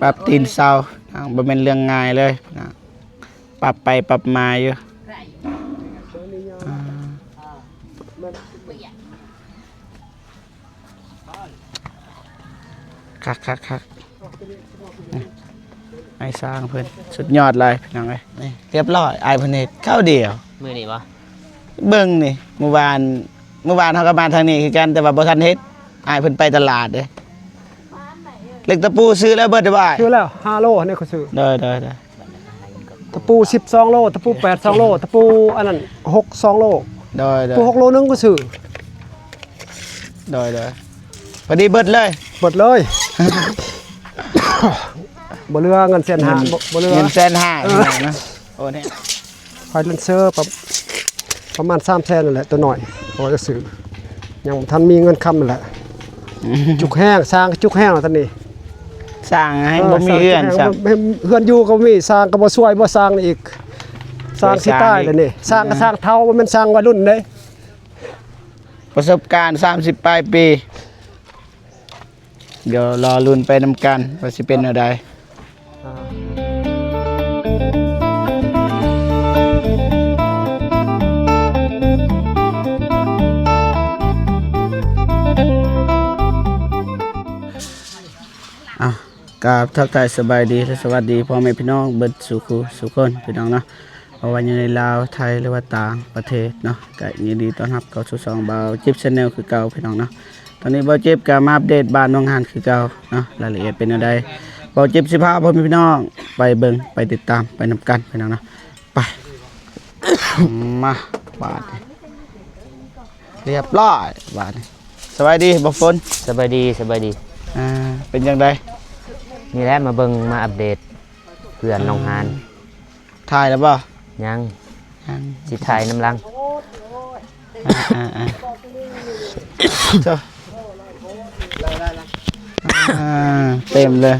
ปรับตีนเสาบ่เป็นเรื่องง่ายเลยนะปรับไปปรับมาอยู่คักไอ้สร้างเพิ่นสุดยอดเลยพี่น้องเอ้ยนี่เรียบร้อยไอ้เพิ่นเฮ็ดข้าวเดียวมื้อนี้บ่เบิ่งนี่เมื่อวานเฮาก็มาทางนี้คือกันแต่ว่าบ่ทันเฮ็ดไอ้เพิ่นไปตลาดเด้เล็กตะปูซื้อแล้วเบิดได้บ่ซื้อแล้ว5โลนี่เขาซื้อได้ตะปู12โลตะปู8 2โลตะปูอันนั้น6 2โลได้ตะปู6โลนึงก็ซื้อได้พอดีเบิดเลยหมดเลยบ่เหลือเงิน1,500,000บ่เหลือเงิน1,500,000นะโอ้เนี่ยไฟแลนเซอร์ประมาณ300,000นั่นแหละตัวหน่อยพอจะซื้อยังบ่ทันมีเงินค้ำนั่นแหละจุกแห้งสร้างจุกแห้งแล้วตอนนี้สร้างให้บ่มีเฮือนครับเฮือนอยู่ก็มีสร้างก็บ่ช่วยบ่สร้างอีกสร้างสิตายแล้วนี่สร้างก็สร้างเท่าบ่แม่นสร้างวัยรุ่นเด้ประสบการณ์30ปลายปีเดี๋ยวรอลุ้นไปนำกันว่าสิเป็นอะไรกราบทักทายสบายดีและสวัสดีพ่อแม่พี่น้องเบิดสุคนพี่น้องเนาะเพราะว่าอยู่ในลาวไทยหรือว่าต่างประเทศเนาะก็ยินดีต้อนรับเข้าสู่ช่องเบาจิ๊บชาแนลคือเก่าพี่น้องเนาะตอนนี้เบาจิ๊บก็มาอัปเดตบ้านน้องหานคือเก่าเนาะรายละเอียดเป็นอะไรเบาจิ๊บสิพาพ่อแม่พี่น้องไปเบิ่งไปติดตามไปนำกันพี่น้องเนาะไป มาบ้านเรียบร้อยบ้านสบายดีบ่ฝนสบายดีเป็นจังไดนี่แหละมาเบิ่งมาอัปเดตเพื่อนน้องหานถ่ายแล้วบ่ยังสิถ่ายน้ำลังเต็มเลย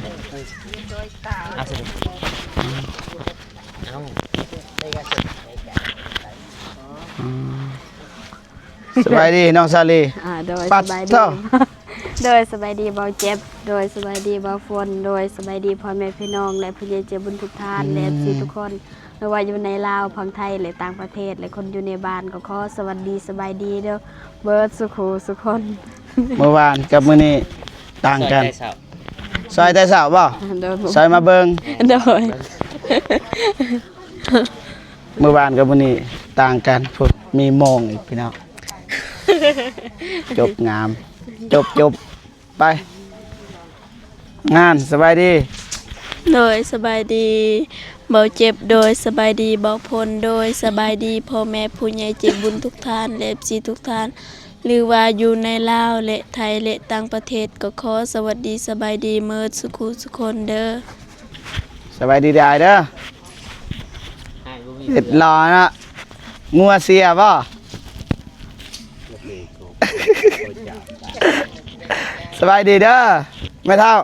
สบายดีน้องซาลีโดยสบายดีโดยสบายดีเบาเจ็บโดยสบายดีเบาฝนโดยสบายดีพ่อแม่พี่น้องและผู้ใหญ่ใจบุญทุกท่านและที่ทุกคนไม่ว่าอยู่ในลาวพังไทยหรือต่างประเทศและคนอยู่ในบ้านก็ขอสวัสดีสบายดีเด้อเบิร์ดสุขคนเมื่อวานกับมื้อนี้ต่างกันซอยแต่เช้าบ่ซอยมาเบิ่งโดยเมื่อวานกับมื้อนี้ต่างกันพวกมีโมงอีกพี่น้องจบงามจบไปงานสบายดีโดยสบายดีเบาเจ็บโดยสบายดีเบาพลโดยสบายดีพ่อแม่ผู้ใหญ่ใจบุญทุกท่านและพี่ทุกท่านหรือว่าอยู่ในลาวและไทยและต่างประเทศก็ขอสวัสดีสบายดีเมิดสุคนเด้อสบายดีได้เด้อเฮ็ดรอนะงัวเสียบ่สบายดีเด้อแม่เฒ่า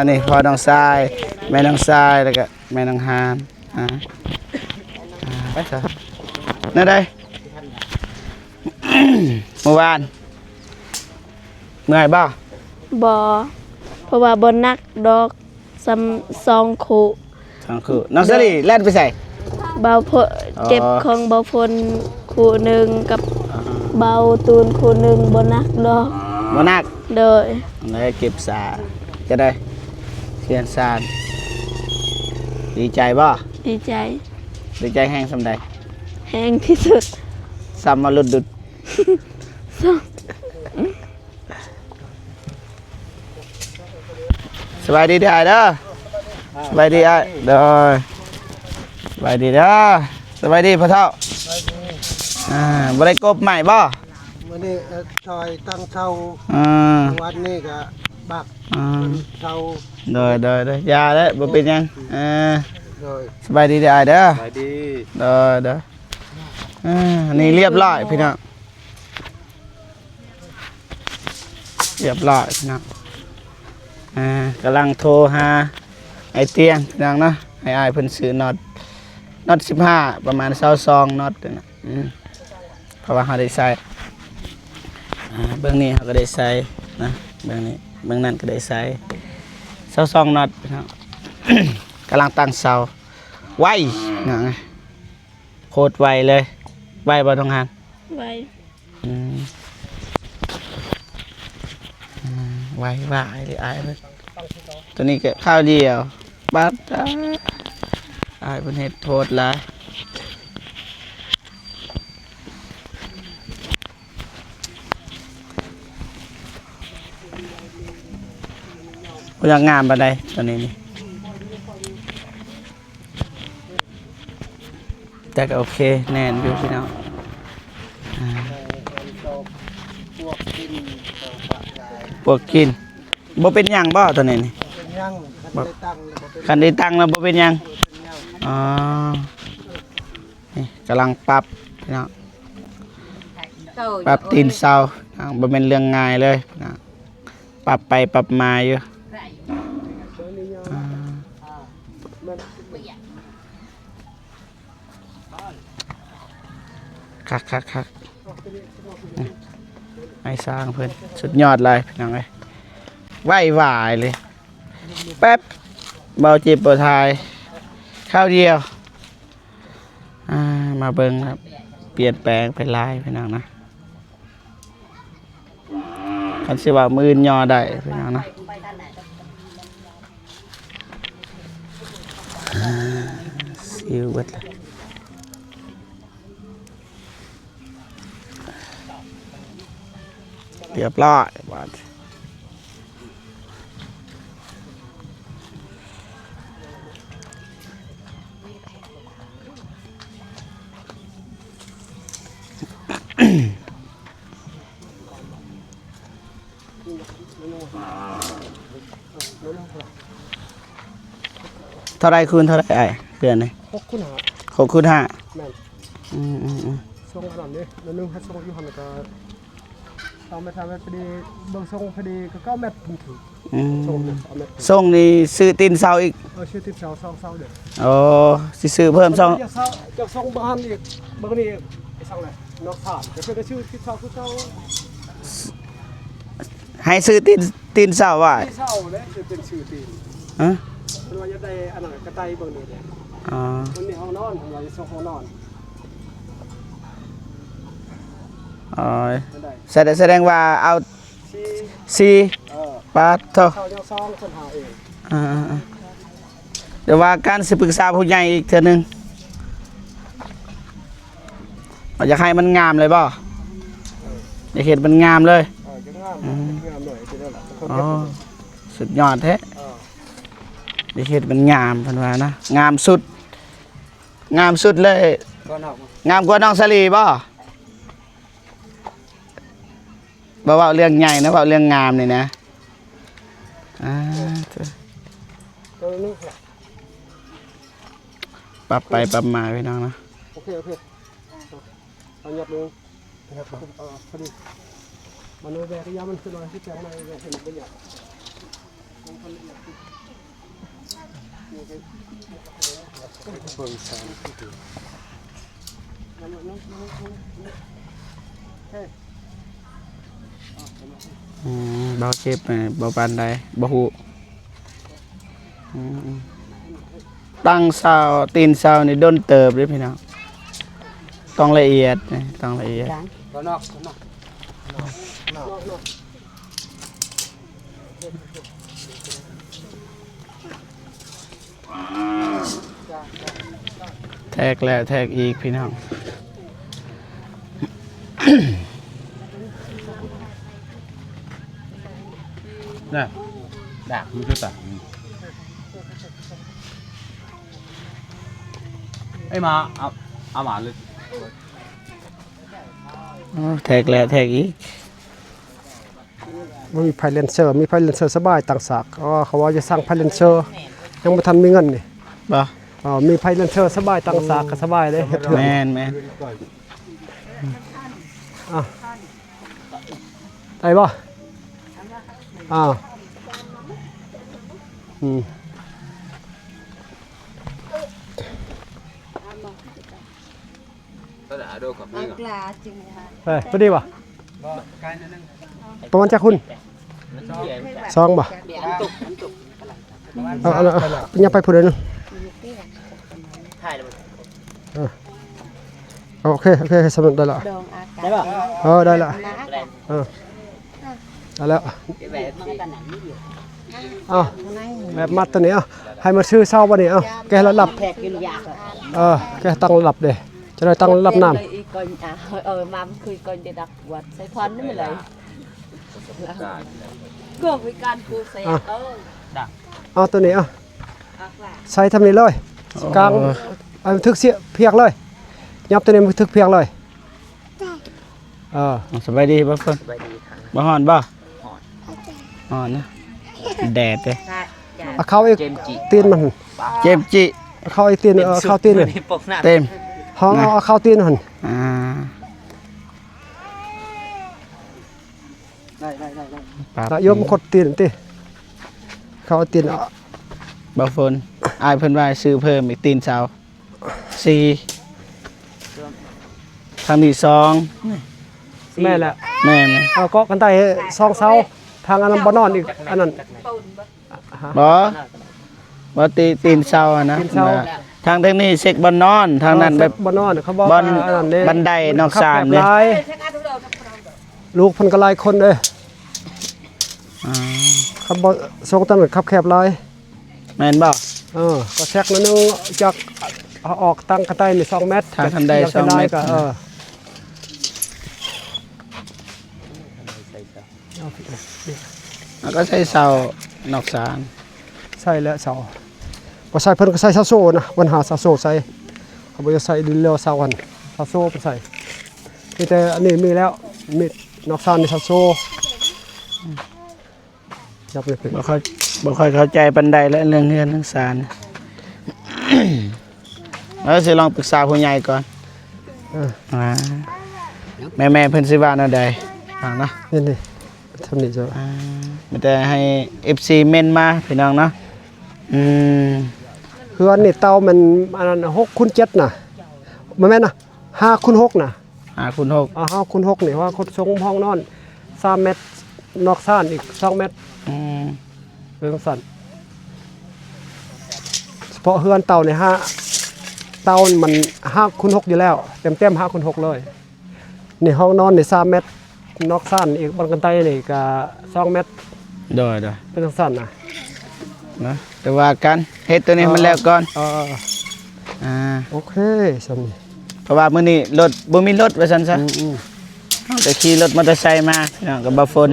นี่พ่อน้องทรายแม่น้องทรายแล้วก็แม่น้องหานไปเถอะนั่นได้ เมื่อวานเมื่อยบ่เพราะว่าบนนักดอก2 คู่น้องสลีแล่นไปใส่เบาพเก็บของเบาพลคู่หนึ่งกับเบาตูนคู่หนึ่งบนนักดอกบนนักโดยเลยเก็บสาจะได้เชียนซานดีใจบ่ดีใจแห้งสำใดแห้งที่สุดซ้ำมาลุดดุดสบายดีเด้อสบายดีเด้อสบายดีเด้อสบายดีพ่อเฒ่าบ่ได้กบใหม่บ่วันนี้ซอยตั้งเท่าวันนี้ก็บักเท่าโดยยาแล้วบ่เป็นยังสบายดีเด้อสบายดีเด้อนี่เรียบร้อยพี่น้องเรียบร้อยพี่น้องกำลังโทรหาไอเตียงพี่น้องเนาะให้อ้ายเพิ่นซื้อน็อต15ประมาณ22น็อตนะเพราะว่าเฮาได้ใส่เบื้องนี้เฮาก็ได้ใส่นะเบื้องนี้เบื้องนั้นก็ได้ใส่ 22น็อตพี่น้อง กำลังตั้งเสาไวนะโคตรไวเลยไวบ่ต้องหัน ไว้ อืมไวว่าไอ้ไอ้เพิ่นตัวนี้ก็ข้าวเดียวบัดไอ้เพิ่นเฮ็ดโทษหลายบ่อยากงามปานใดตัวนี้นี่แต่ก็โอเคแน่นอยู่พี่น้องพวกกินบ่เป็นหยังบ่ตัวนี้นี่ ยังคันได้ตั้งแล้วบ่เป็น คันได้ตังค์แล้วบ่เป็นหยังอ๋อนี่กำลังปรับพี่น้องปรับตีนเสาบ่เป็นเรื่องง่ายเลยนะปรับไปปรับมาอยู่คักไอ้สร้างเพิ่นสุดยอดเลยพี่น้องเอ้ยไหวหวายเลยแป๊บเบาจีบเบาทายข้าวเดียวมาเบิ่งครับเปลี่ยนแปลงเป็นลายพี่น้องนะคันสิว่ามือนยอได้พี่น้องนะซิวเบิดเลยเรียบร้อยบาดเท่าไรคูณเท่าไรไอ้เดือนนี่ 6คูณ 6 คูณ 5 แม่น ส่งขนาดนี้แล้วนึงให้ส่งอยู่หั่นก็เอามาทำให้พอดีเบิ่งส่งพอดีก็9เมตรถึงส่ง2เมตร ส่งนี่ซื้อตีนเสาอีก ชื่อติดเสา2เสาเด้อ โอ้สิซื้อเพิ่ม2 จะส่งบ้านอีกเบิ่งนี่ไอ้ส่งเลยนอกถามก็คือชื่อติดเสาคือเสา ให้ซื้อตีนเสาไว้ ที่เสาเด้คือเป็นชื่อตีน ฮะ เพิ่นว่าจะได้อันนั้นกระไตเบิ่งนี่เด้ อ๋อ มันมีห้องนอนเพิ่นว่าจะส่งห้องนอน อ๋อ มันได้ แสดงว่าเอา ที่ 4บาทเท่า เสาเดียว2คนหาเอง เดี๋ยวว่าการสิปรึกษาผู้ใหญ่อีกเทื่อนึงอยากให้มันงามเลยบ่อยากเห็นมันงามเลย จะงามหน่อยคือนั่นแหละคน อ๋อสุดยอดแท้ เออ อยากเห็นมันงามเพิ่นว่านะงามสุดเลย ก็นอก งามกว่าน้องสลีบ่เว้าเรื่องใหญ่นะเว้าเรื่องงามนี่นะตัวนึง ปรับไปปรับมาพี่น้องนะ โอเคเอาหยับลงนะครับพอดีมันเลยแบกยามันขึ้นมาที่แปลงมาเห็นเป็นอย่างเบิ่งสารเบาเจ็บเบาปานใดบ่ฮู้ตั้งเสาตีนเสานี่ด้นเติบเด้พี่น้องต้องละเอียดนะต้องละเอียด ก็นอกแทกแล้วแทกอีกพี่น้อง น่ะด่าคุณก็ต่างไอ้มาเอาหมาเลย แทกแล้วแทกอีก มันมีไพเลนเซอร์สบายต่างสากเขาว่าจะสร้างไพเลนเซอร์ยังไม่ทันมีเงินนี่ บ่ มีไพเลนเซอร์สบายต่างสากก็สบายเลยเฮ็ดเถื่อน แม่นได้บ่ก็ด่าโดนกับพี่ ปลาจริงค่ะ พอดีบ่ประมาณจักคุณ2บ่ ยังไปพูดเลยนึงโอเคสำเร็จได้ละได้ป่ะได้ละได้แล้วแบบมัดตัวนี้ให้มาซื้อเศร้าวันนี้แกระดับแกตั้งระดับเด้จะได้ตั้งระดับน้ำ มาคุยก่อนจะดักวัดใส่พันนี่ไม่เลยก็มีการพูดใส่เอาตัวนี้ใส่ทำนี้เลยกลางทึกเสียเพียกเลยยับตัวนี้มันทึกเพียกเลยสบายดีบ่เพิ่นบ่ฮ้อนบ่ฮ้อนนะแดดเด้เข้าอีกตีนมันเจ็บจิเข้าอีกตีนเข้าตีนเลยเต็มเอาเข้าตีนมันได้ยมกดตีนติเข้าตีนบ่เพิ่นอ้ายเพิ่นว่าซื้อเพิ่มอีกตีนเสา4ทางที่2แม่แหละแม่เอาก็กันไต้2เสาทางอันนั้นบ่นอนอีกอันนั้นบ่ตีนเสาอะนะทางนี้เซ็กบ่นอนทางนั้นแบบบ่นอนเขาบอกบันไดนอกศาลเด้ลูกเพิ่นก็หลายคนเด้เขาบ่ส่งตำรวจขับแคบหลายแม่นบ่ก็แซกนิดนึงจากออกตั้งกระไตนี่2เมตรทางคันได2เมตรก็แล้วก็ใช้เสานอกศาลใส่แล้วเสาบ่ใส่เพิ่นก็ใส่ซาโซ่นะวันหาซาโซ่ใส่เขาบ่จะใส่ดินแล้วเสาวันซาโซ่ไปใส่แต่อันนี้มีแล้วมีนอกศาลนี่ซาโซ่ยับเลยบ่ค่อยเข้าใจปานใดและเรื่องเฮือนเรื่องศาลแล้วสิลองปรึกษาผู้ใหญ่ก่อนแม่เพิ่นสิว่าแนวใดฟังเนาะนี่ทำนี่จ้ะมันจะให้ FC เมนมาพี่น้องเนาะคืออันนี้เตามันอันนั้น6คูณ7น่ะบ่แม่นน่ะ5คูณ6น่ะ5คูณ6 5คูณ6นี่ว่าคนทรงห้องนอน3เมตรนอกซ่านอีก2เมตรเป็นสั่นเฉพาะเฮือนเตาเนี่ยเตามัน5คูณ6อยู่แล้วเต็ม5คูณ6เลยนี่ห้องนอนนี่3เมตรนอกซ่านอีกบนกันไตนี่ก็2เมตรโดยเป็นสั่นนะแต่ว่ากันเฮ็ดตัวนี้มันแล้วก่อนโอเคซั่นเพราะว่ามื้อนี้รถบ่มีรถว่าซั่นซะแต่ขี่รถมอเตอร์ไซค์มาพี่น้องกับบ่ฝน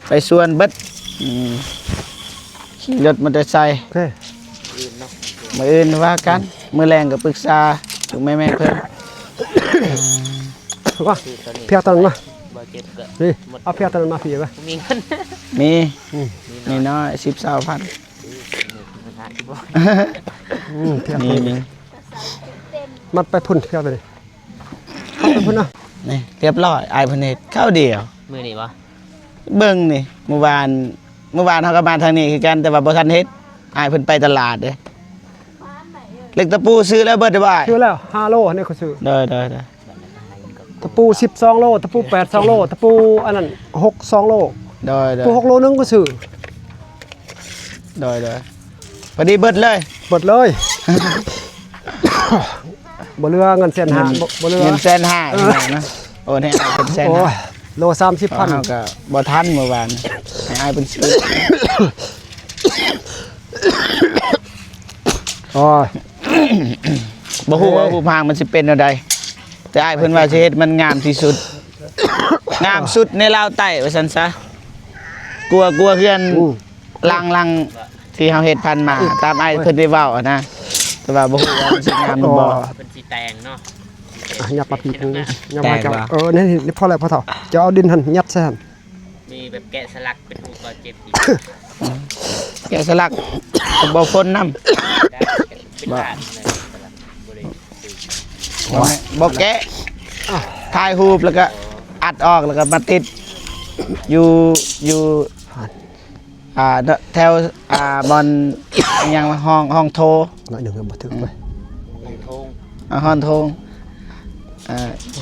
ไปสวนเบิดขี่รถมอเตอร์ไซค์โอเคมื้ออื่นว่ากันมื้อแรงก็ปรึกษาถึงแม่เพิ่นว่าเพียงตอนนั้นมานี่เอาเพียงตอนนั้นมาพี่ป่ะมีเงินมีน้อย10,000นี่มัดไปพุ่นเพียงไปเลยเข้าไปพุ่นนะนี่เรียบร้อยอายเพิ่นเฮ็ดข้าวเดียวมื้อนี้บ่เบิ่งนี่เมื่อวานเฮาก็มาทางนี้คือกันแต่ว่าบ่ทันเฮ็ดอายเพิ่นไปตลาดเด้เล็กตะปูซื้อแล้วเบิดได้บ่ซื้อแล้ว5โลนี่เขาซื้อได้ตะปู12โลตะปู8 2โลตะปูอันนั้น6 2โลได้ปู6โลนึงก็ซื้อได้พอดีเบิดเลยบ่เหลือเงิน150,000บ่เหลือเงิน150,000นะโอ้ให้อายเป็น150,000โอ้ยโล30,000เฮาก็บ่ทันเมื่อวานให้อายเป็นซื้อโอ้ยบ่ฮู้ว่าผู้พางมันสิเป็นแนวใดแต่อ้ายเพิ่นว่าสิเฮ็ดมันงามที่สุดงามสุดในลาวใต้ว่าซั่นซะกลัวเฮือนลังที่เฮาเฮ็ดพันมาตามอ้ายเพิ่นได้เว้านะแต่ว่าบ่ฮู้ว่ามันสิงามหรือบ่เป็นสีแตงเนาะยับมาพี่ยับมาจับนี่พอแล้วพอเฒ่าจะเอาดินหั่นยัดใส่หั่นมีแบบแกะสลักเป็นรูปบ่เจ็บอีกแกะสลักบ่ฝนนำบ่แกะถ่ายรูปแล้วก็อัดออกแล้วก็มาติดอยู่แถวบอนยังห้องโทรน้อยหนึ่งบ่ถึงไปห้องโทร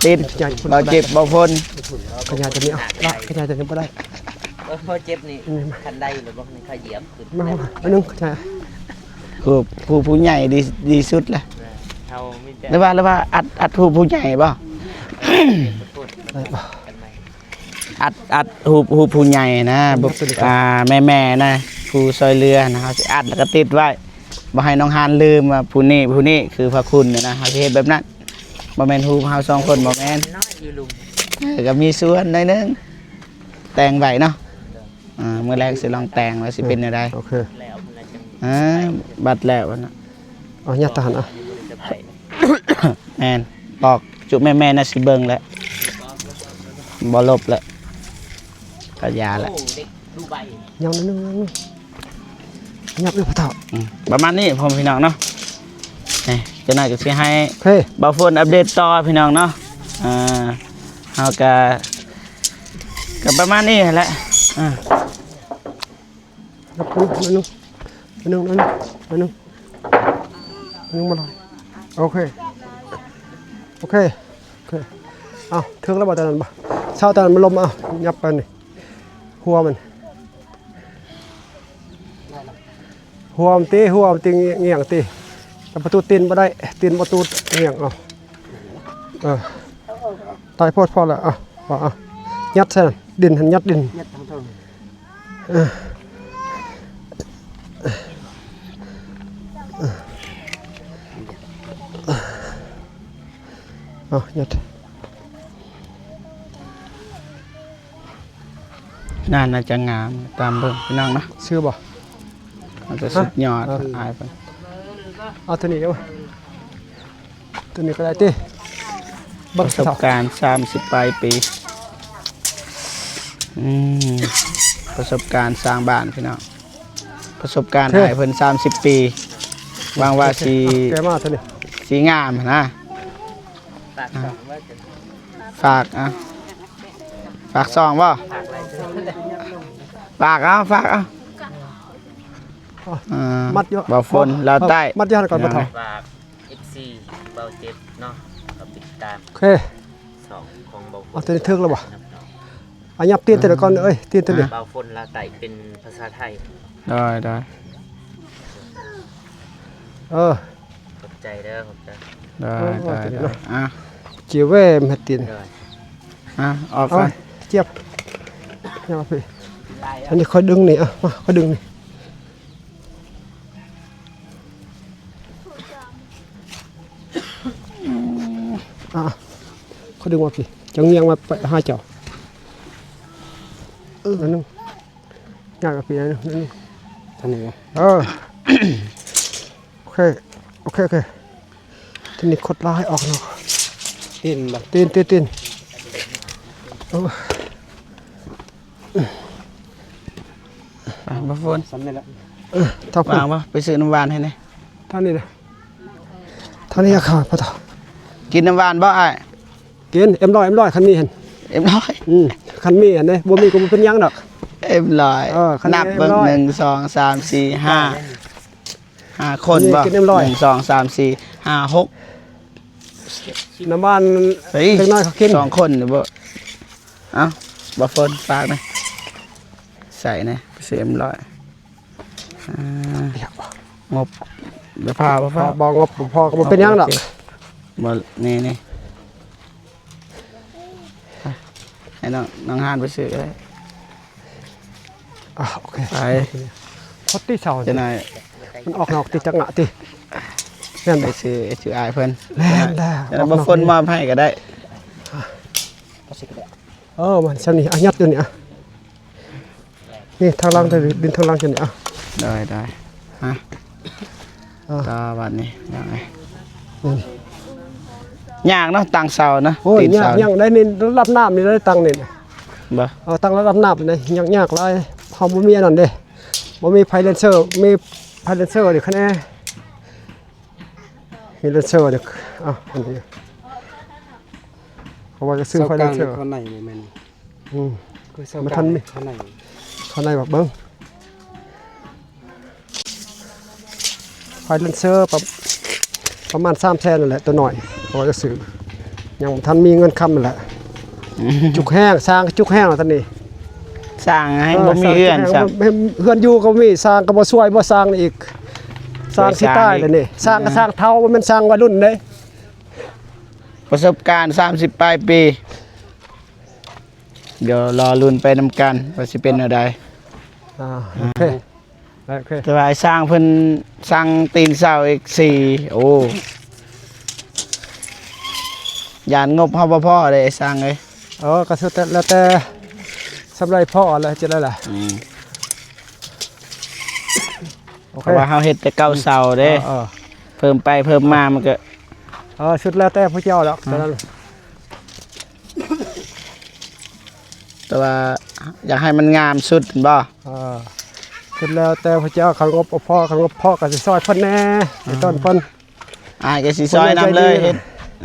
ติดบ่เจ็บบ่ฝนขยายจะมีขยายจะบ่ได้ พอเจ็บนี่คันใดหรือบ่นี่เขาเหยียบขึ้น มาอันนึงใช่ คือผู้ใหญ่ดีสุดแหละ เฮามีแต่ หรือว่าอัดผู้ใหญ่บ่ พูด ได้บ่ กันไหม อัดผู้ใหญ่นะแม่นะผู้ซอยเรือนะเฮาสิอัดแล้วก็ติดไว้บ่ให้น้องฮานลืมว่าผู้นี้คือพระคุณนะเฮาสิเฮ็ดแบบนั้นบ่แม่นฮู้เฮา2คนบ่แม่น น้อยอยู่ลุง ก็มีส่วนหน่อยนึงแต่งไว้เนาะมื้อแรกสิลองแต่งว่าสิเป็นจังได๋ โอเค แล้วมันน่าจะ บัดแล้วนะ เอาญาติทหารอ่ะ จะไป แม่นบอกจุแม่น่ะสิเบิ่งแล้วบ่ลบแล้วก็ยาแล้ว โอ้เด็กดูใบ ยังนึงยับอยู่พ่อเฒ่า ประมาณนี้พ่อพี่น้องเนาะนี่เจะน่าจะสิให้ โอเค บ่าวฝนอัปเดตต่อพี่น้องเนาะเฮาก็ประมาณนี้แหละนับนึงมาลอยโอเคเอาถึงแล้วบ่ตอนนั้นบ่เช้าตอนนั้นมันลมเอายับไปนี่หัวมันตีเงี่ยงตีแต่ประตูตีนบ่ได้ตีนประตูเงี่ยงเอาตายโพดพอแล้วว่ายัดใส่ดินหันยัดดินยัด น่าจะงามตามเบิ่งพี่น้องเนาะ ชื่อบ่ มันจะสุดยอดอายเพิ่น เอาตัวนี้เอาตัวนี้ก็ได้ติ ป บัก ระส ส บการณ์30ปลายปีประสบการณ์สร้างบ้านพี่น้องประสบการณ์อายเพิ่น30 ปีหวังว่าสิ แกมาตัวนี้ สีงามนะ ปากสองว่าจะ ฝากซองบ่ ปากอะไร ฝากเอามัดเยอะ บ่ฝนลาวใต้ มัดยานก่อนบ่เฒ่า ฝาก FC เบาเจ็บเนาะก็ติดตาม โอเค สองของเบาฝ เอา น ตัวนี้ถึงแล้วบ่ยับตีนตัวก่อนเอ้ยตีนตัวนี้ เบาฝนลาไต่เป็นภาษาไทย ได้ ขอบใจเด้อขอบใจ อ่ะ เจียวเว้มเฮ็ดตีน เด้อ ออก เอา ไป เจี๊ยบยับไปอันนี้ค่อยดึงนี่มาค่อยดึงนี่ค่อยดึงมาพี่จังเงียงมาไปหาเจ้านั่นนึงยากกับพี่นั่นนึงท่านนี้โอเคทีนี้คดลายออกเนาะตีนบ่ฝน สำเร็จแล้วทาง วางบ่ไปซื้อน้ำหวานให้แน่ ท่านนี้นะท่านนี้ข่าวพ่อต่อ กินน้ำหวานบ่อ้าย กินเอ็มร้อยคันมีเห็น เอ็มร้อย คันมีเห็นเด้บ่มีก็บ่เป็นหยังดอก เอ็มร้อย คันนี้ นับเบิ่ง เอ็มร้อย 1 2 3 4 5คนบ่ กินเอ็มร้อย 1 2 3 4 5 6 น้ำบ้าน เฮ้ย เล็กน้อยเขากิน 2คนนี่บ่เอ้าบ่ฝนฝากหน่อยใส่นะไปซื้อเอ็มร้อยงบบ่พา บอกงบพอก็บ่เป็นหยังดอก บ่นี่ให้น้องหานไปซื้อเลย โอเค ไป คดที่เสา จะหน่อย มันออกนอกติจังหะติแม่น ไป บ่ ซื้ออายเพิ่น แม่นแล้ว จะบ่ฝนมอบให้ก็ได้ มันซั่นนี่ยัดอยู่นี่นี่ทางล่างได้ดินทางล่างจังนี่ได้ฮะตาบัดนี้ยังไงยากเนาะตังเสาเนาะ โอ้ย ตีนเสา ยังได้นี่รับน้ำนี่ได้ตังนี่ บ่ เอาตั้งระดับน้ำเลยยากหลายเฮาบ่มีอันนั้นเด้บ่มีไพเลนเซอร์มีไพเลนเซอร์นี่คะแนนมีเลนเซอร์นี่อันนี้เขาว่าจะซื้อไพเลนเซอร์ ข้างในบ่แม่น มันทันมี ข้างใน ข้างในแบบเบิ่งไพเลนเซอร์ประมาณ300,000นั่นแหละตัวหน่อยเขาว่าจะซื้อยังบ่ทันมีเงินค้ำนั่นแหละจุกแห้งสร้างจุกแห้งแล้วตอนนี้ สร้างให้บ่มีเอื้อนครับ เฮือนอยู่ก็มีสร้างก็บ่ช่วยบ่สร้างอีกสร้างสิตายแล้วนี่สร้างก็สร้างเท่าบ่แม่นสร้างวัยรุ่นเด้ ประสบการณ์30ปลายปี เดี๋ยวรอลุ้นไปนำกันว่าสิเป็นอะไร โอเคโอเค แต่ว่าไอ้สร้างเพิ่นสร้างตีนเสาอีก4โอ้ยานงบเฮาบ่พอเลยไอ้สร้างเอ้ย ก็สุดแล้วแต่สำไรพ่อแล้วจะได้ล่ะโอ เพ เค ราะว่าเฮาเฮ็ดแต่เก่าเสาเด้ เพิ่มไปเพิ่มมามันก็ ชุดแล้วแต่พระเจ้าแล้วแต่นั้น แต่ว่าอยากให้มันงามสุดบ่ ชุดแล้วแต่พระเจ้าขันงบพ่อขันงบพ่อก็สิซอยเพิ่นแน่ในต้นเพิ่น ก็สิซอยนํเลยเฮ็ด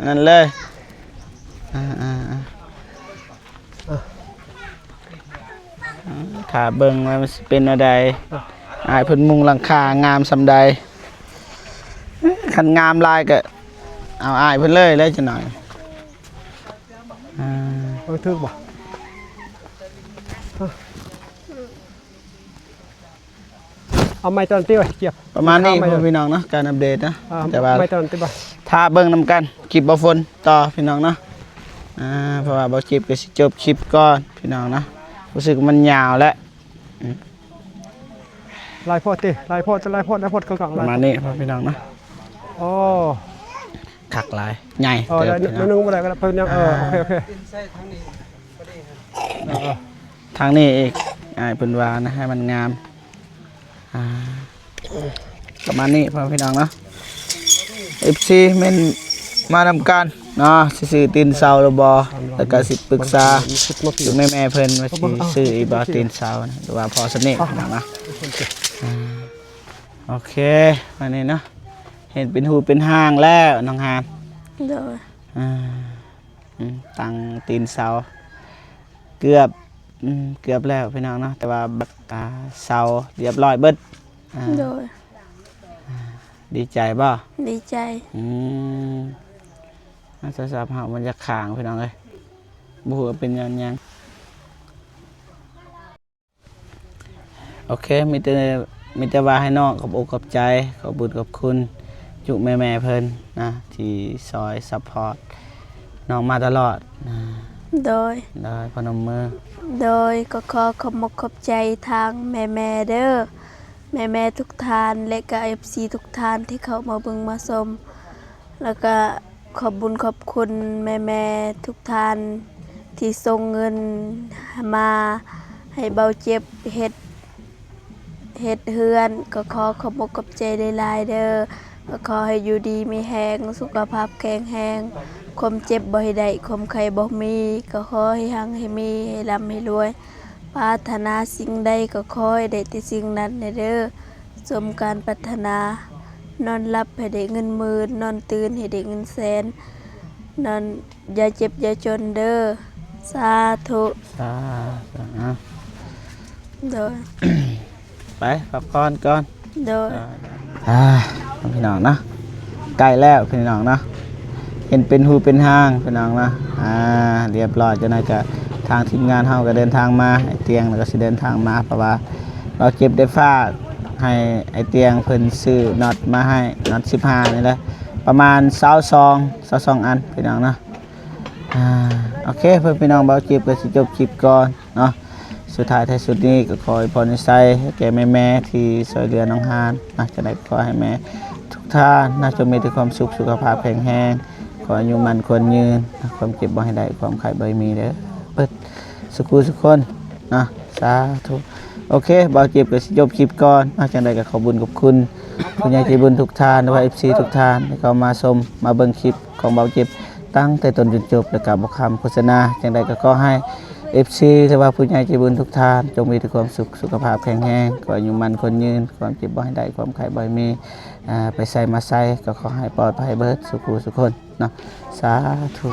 นั่นเลยถ้าเบิ่งว่ามันสิเป็นอะไรเพิ่นมุงหลังคางามซำใดคันงามหลายก็เอาเพิ่นเลยจังหน่อยถึกบ่เอาไม้ตอนตีไว้เกียบ ประมาณนี้พี่น้องเนาะการอัปเดตนะแต่ว่า ไม้ตอนตีบ่ ถ้าเบิ่งนำกันคลิปบ่ฝนต่อพี่น้องเนาะเพราะว่าบ่คลิปก็สิจบคลิปก่อนพี่น้องเนาะรู้สึกมันยาวแล้ว ลายโพดติลายโพดจะลายโพดกลางๆ ประมาณนี้พี่น้องเนาะ โอ้ คักหลายใหญ่ ได้ พี่น้อง นึงบ่ได้ก็เพิ่นยังโอเคทางนี้อีกเพิ่นว่านะให้มันงามประมาณนี้พี่น้องเนาะ FC แม่นมานำกันเนาะสิซื้อตีนเสาหรือบ่แล้วก็สิปรึกษาถึงแม่ๆเพิ่นว่าสิซื้ออีบ่ตีนเสาหรือว่าพอสนิทพี่น้องเนาะโอเควันนี้เนาะเห็นเป็นหูเป็นห้างแล้วน้องหาน โดย ตั้งตีนเสาเกือบแล้วพี่น้องเนาะแต่ว่าเสาเรียบร้อยเบิด โดย ดีใจบ่ ดีใจ น่าจะสภาพมันจะขางพี่น้องเลยบ่ฮู้ว่าเป็นยังโอเคมีแต่ว่าให้น้องขอบอกขอบใจขอบุญขอบคุณจุแม่เพิ่นนะที่ซอยซัพพอร์ตน้องมาตลอดโดยพนมมือโดยก็ขอขอบขอบใจทางแม่เด้อแม่ทุกท่านและก็ FC ทุกท่านที่เข้ามาเบิ่งมาชมแล้วก็ขอบบุญขอบคุณแม่ทุกท่านที่ส่งเงินมาให้เบาเจ็บเฮ็ดเฮือนก็ขอขอบขอบใจหลายๆเด้อก็ขอให้อยู่ดีมีแรงสุขภาพแข็งแรงความเจ็บบ่ให้ได้ความไข้บ่มีก็ขอให้หังให้มีให้ร่ำให้รวยปรารถนาสิ่งใดก็ขอให้ได้แต่สิ่งนั้นเด้อสมการปรารถนานอนหลับให้ได้เงินหมื่นนอนตื่นให้ได้เงินแสนนอนอย่าเจ็บอย่าจนเด้อสาธุโดย ไปพักผ่อนก่อน โดย พี่น้องนะใกล้แล้วพี่น้องนะเห็นเป็นหูเป็นห้างพี่น้องนะเรียบร้อยจะได้กับทางทีมงานเฮาก็เดินทางมาไอเตียงแล้วก็สิเดินทางมาเพราะว่าเราเก็บได้ฝากให้ไอเตียงเพิ่นซื้อน็อตมาให้น็อต15นี่แหละประมาณ22อันพี่น้องนะโอเคเพื่อนพี่น้องเบาจิบก็สิจบคลิปก่อนเนาะสุดท้ายท้ายสุดนี้ก็ขอให้พรในใจให้แก่แม่ที่ช่วยเหลือน้องฮานนะจะได้ขอให้แม่ทุกท่านน่าจะมีแต่ความสุขสุขภาพแข็งแรงขออายุมันควรยืนความเจ็บบ่ให้ได้ความไข้บ่มีเด้อเปิดสุคนนะสาธุโอเคเบาจิบก็สิจบคลิปก่อนมาจังได๋ก็ขอบุญขอบคุณผู้ใหญ่ใจบุญทุกท่านและ FC ทุกท่านที่เข้ามาชมมาเบิ่งคลิปของเบาจิบตั้งแต่ต้นจนจบแล้วก็บ่คำโฆษณาจังได๋ก็ขอให้FC ถือว่าผู้ใหญ่ใจบุญทุกท่านจงมีแต่ความสุขสุขภาพแข็งแรงขออายุมันคนยืนความเจ็บบ่ให้ได้ความไข้บ่ให้มีไปใส่มาใส่ก็ขอให้ปลอดภัยเบิดสุขคนเนาะสาธุ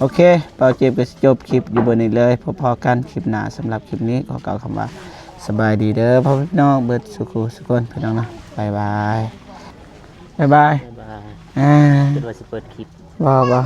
โอเคเป่าเจ็บก็จบคลิปอยู่บนนี้เลยพอๆกันคลิปหน้าสำหรับคลิปนี้ขอกล่าวคำว่าสบายดีเด้อพ่อพี่น้องเบิดสุคนพี่น้องนะบ๊ายบายคิดว่าสิเปิดคลิปบ่